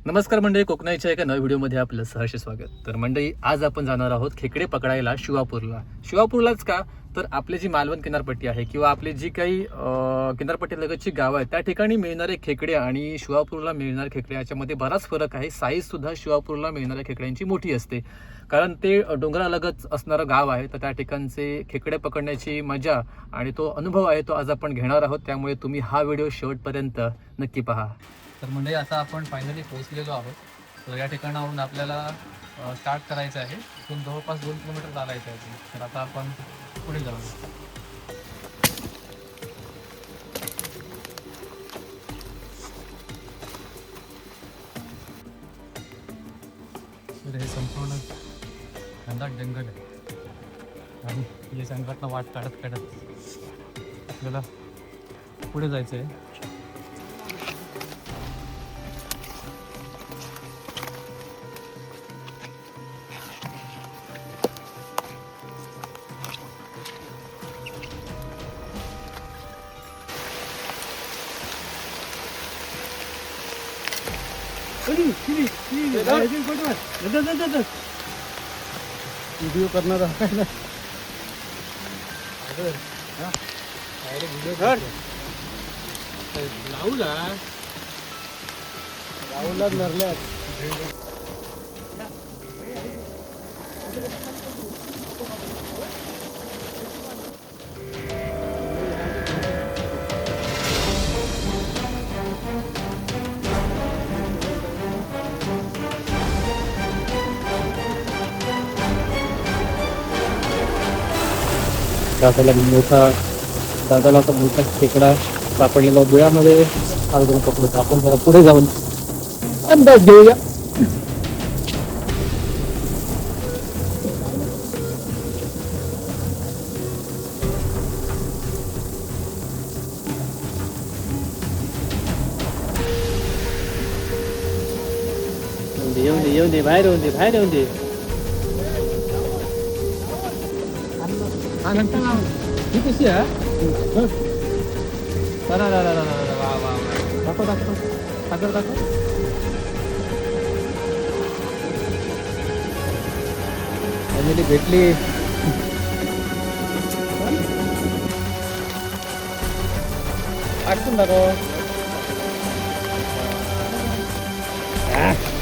नमस्कार मंडळी, कोकणाच्या एका नव्या व्हिडिओमध्ये आपलं सहर्ष स्वागत. तर मंडळी, आज आपण जाणार आहोत खेकडे पकडायला शिवापूरलाच का तर आपली जी मालवण किनारपट्टी आहे किंवा आपली जी काही किनारपट्टी लगतची गावं आहेत त्या ठिकाणी मिळणारे खेकडे आणि शिवापूरला मिळणारे खेकडे याच्यामध्ये बराच फरक आहे. साईज सुद्धा शिवापूरला मिळणाऱ्या खेकड्यांची मोठी असते, कारण ते डोंगरालगत असणारं गाव आहे. तर त्या ठिकाणचे खेकडे पकडण्याची मजा आणि तो अनुभव आहे तो आज आपण घेणार आहोत. त्यामुळे तुम्ही हा व्हिडिओ शेवटपर्यंत नक्की पहा. तर म्हणजे आता आपण फायनली पोहोचलेलो आहोत. तर या ठिकाणावरून आपल्याला स्टार्ट करायचं आहे. इथून जवळपास 2 किलोमीटर चालायचं आहे. तर आता आपण पुढे जाऊ. तर हे संपूर्ण घनदाट जंगल आहे आणि या जंगलातनं वाट काढत आपल्याला पुढे जायचं आहे. व्हिडिओ करणार राहुलला नरल्या दादाला मोठा खेकडा सापडलेला बिळामध्ये अडकून पकडतो. आपण जरा पुढे जाऊन अंदाज घेऊया. येऊन दे बाहेर येऊन दे. ही कशी आहे? दाखव. फॅमिली भेटली. आठवून दाखव. वा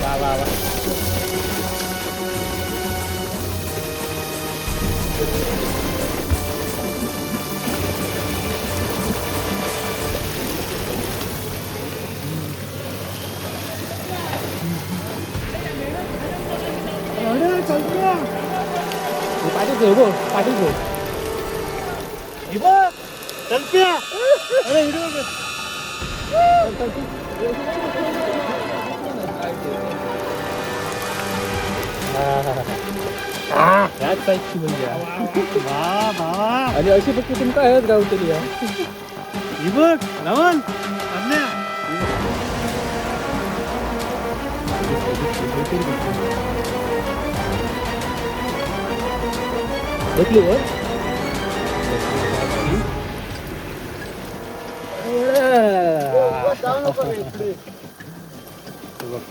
पाटील घेऊ चलप्या. अरे आणि अशी फक्त तुमका आहेत गावतली बघ नवन भेटली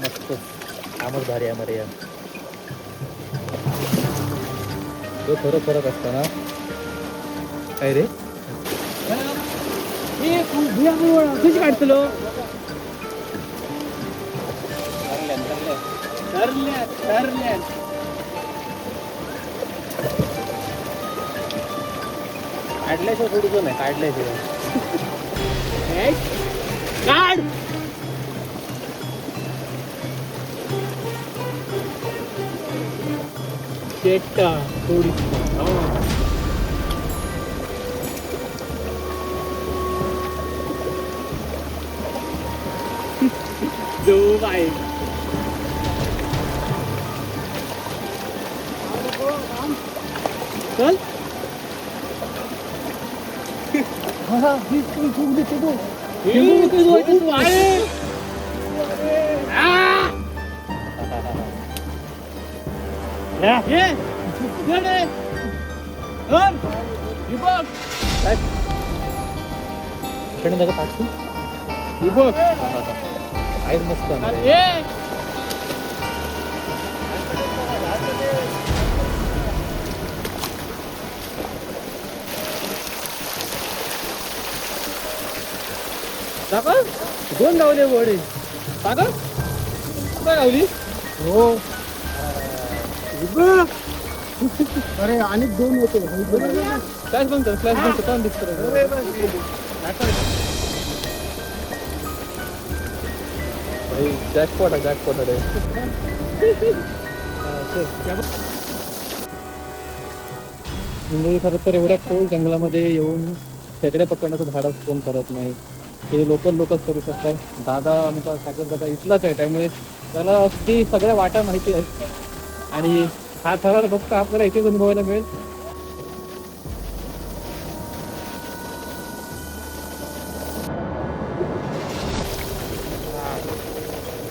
मस्त आमच भारी आहे मरे. तो फरक असतो ना काय रे. कशी काढतलो काढल्याशिवाय थोडी नाही काढल्याशिवाय काढ. चेट्टा थोडी दो बाय चल. दोन लावले वडे सागर काय लावली हो अरे आणि दोन होते फ्लॅश बंद कर फ्लॅश बंद कर दिसत जॅकपॉट आहे जॅकपॉट आहे खरं तर एवढ्या खोल जंगलामध्ये येऊन खेकडे पकडण्याचं धाडस कोण करत नाही हे लोकच करू शकतात दादा आमचा सागर दादा इथलाच आहे त्यामुळे त्याला अगदी सगळ्या वाटा माहिती आहेत आणि हा थरार फक्त आपल्याला इथेच अनुभवायला मिळेल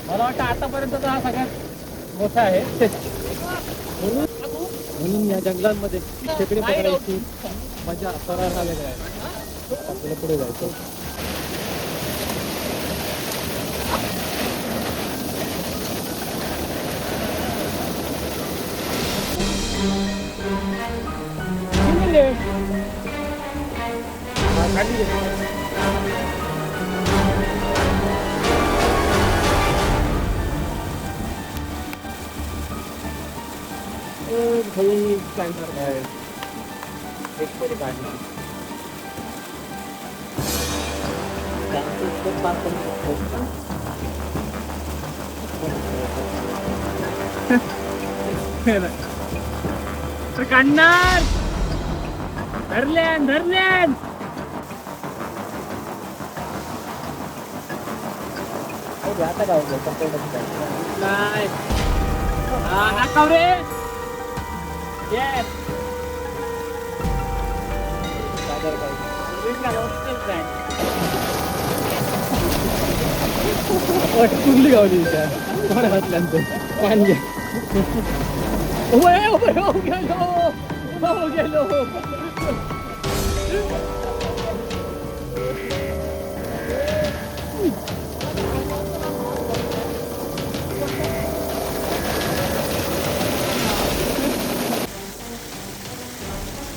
मला वाटतं आतापर्यंत हा सगळ्यात मोठा आहे म्हणून या जंगलांमध्ये खेकडे पकडायची मजा थरार आलेला आहे आपल्याला पुढे जायचं काढणार धरल्यान धरल्यान नाही नाकाव रे कुठली गावली कोण घातल्यानंतर पाणी गेलो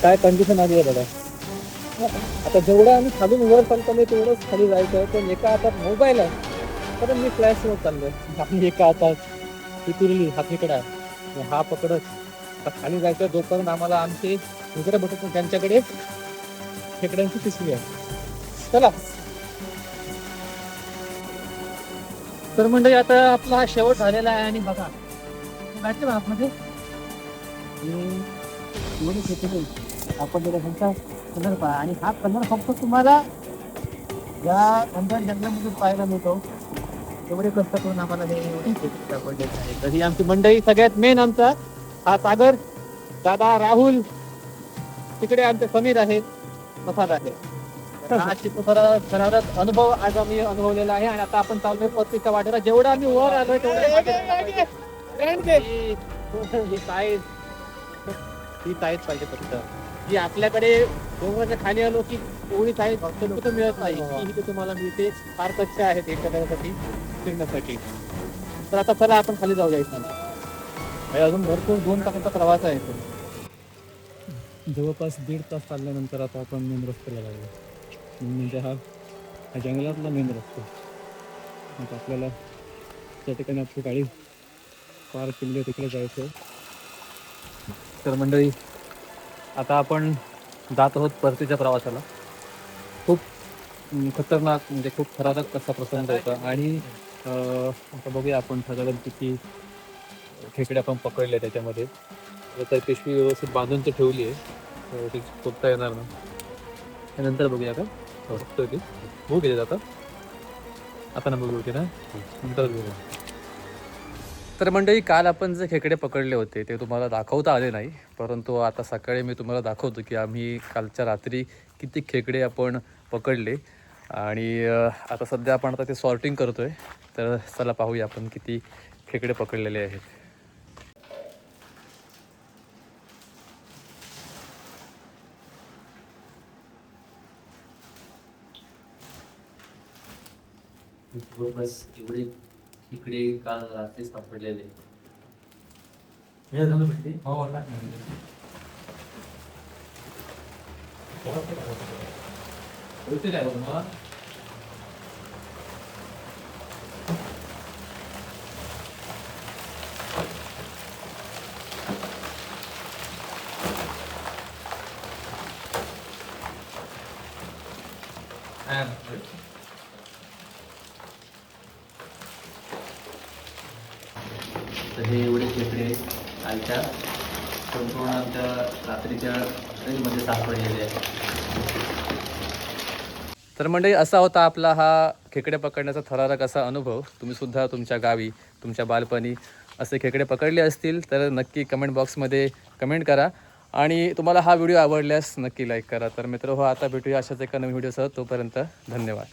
काय कंडिशन आली आहे दादा आता जेवढं आम्ही खालून वर चालतो नाही तेवढंच खाली जायचं पण एका हातात मोबाईल आहे तर मी फ्लॅश वर चाललोय आणि एका हातात ही तुरली हातीकडे आहे हा पकडत खाली जायचं जोपर्यंत आम्हाला आमचे दुसऱ्या बटत त्यांच्याकडे खेकड्यांची पिशवी आहे चला तर म्हणजे आता आपला हा शेवट झालेला आहे आणि बघा गाठले आतमध्ये आपण त्यांचा कलर पहा आणि हा कलर फक्त तुम्हाला या अंधर जंगलामधून पाहायला मिळतो एवढे कष्ट करून आम्हाला हे सापडलेले आहे तर ही आमची मंडळी सगळ्यात मेन आमचा हा सागर दादा राहुल तिकडे आमचे समीर आहेत मसाद आहे थरारक अनुभव आज आम्ही अनुभवलेला आहे आणि आता आपण चाललोय पत्रिका वाटेला जेवढं आम्ही वर आलोय तेवढं ही साईज पाहिजे फक्त जी आपल्याकडे डोंगराच्या खाली आलो की एवढी साईज फक्त कुठं मिळत नाही ही इथे तुम्हाला मिळते फार कच्च्या आहेत एक करण्यासाठी फिरण्यासाठी तर आता चला आपण खाली जाऊ जायचं अजून भरपूर 2 तासाचा प्रवास आहे जवळपास 1.5 तास चालल्यानंतर आता आपण मेन रस्त्याला लागलो म्हणजे हा जंगलातला मेन रस्ता आता आपल्याला त्या ठिकाणी आपली गाडी पार केली तिकडे जायचं तर मंडळी आता आपण जात आहोत परतीच्या प्रवासाला खूप खतरनाक म्हणजे खूप थरारक असा प्रसंग होता आणि आता बघूया आपण साधारण किती खेकडे आपण पकडले त्याच्यामध्ये तर पिशवी व्यवस्थित बांधून तर ठेवली आहे ती खोदता येणार ना त्यानंतर बघूया का बघतो ती बघू गेले जातात आता ना बघू ना नंतर बघूया तर मंडळी काल आपण जे खेकडे पकडले होते ते तुम्हाला दाखवता आले नाही परंतु आता सकाळी मी तुम्हाला दाखवतो की आम्ही कालच्या रात्री किती खेकडे आपण पकडले आणि आता सध्या आपण आता ते सॉर्टिंग करतोय तर चला पाहूया आपण किती खेकडे पकडलेले आहेत बस एवढे इकडे काल रात्री सापडलेले. काय बघ तर हे एवढे खेकडे कालच्या संपूर्ण आमच्या रात्रीच्या ट्रेनमध्ये सापडलेले आहेत. तर मंडळी असा होता आपला हा खेकडे पकडण्याचा थरारक असा अनुभव. तुम्ही सुद्धा तुमच्या गावी तुमच्या बालपणी असे खेकडे पकडले असतील तर नक्की कमेंट बॉक्समध्ये कमेंट करा आणि तुम्हाला हा व्हिडिओ आवडल्यास नक्की लाईक करा. तर मित्र हो, आता भेटूया अशाच एका नवीन व्हिडिओसह. तोपर्यंत धन्यवाद.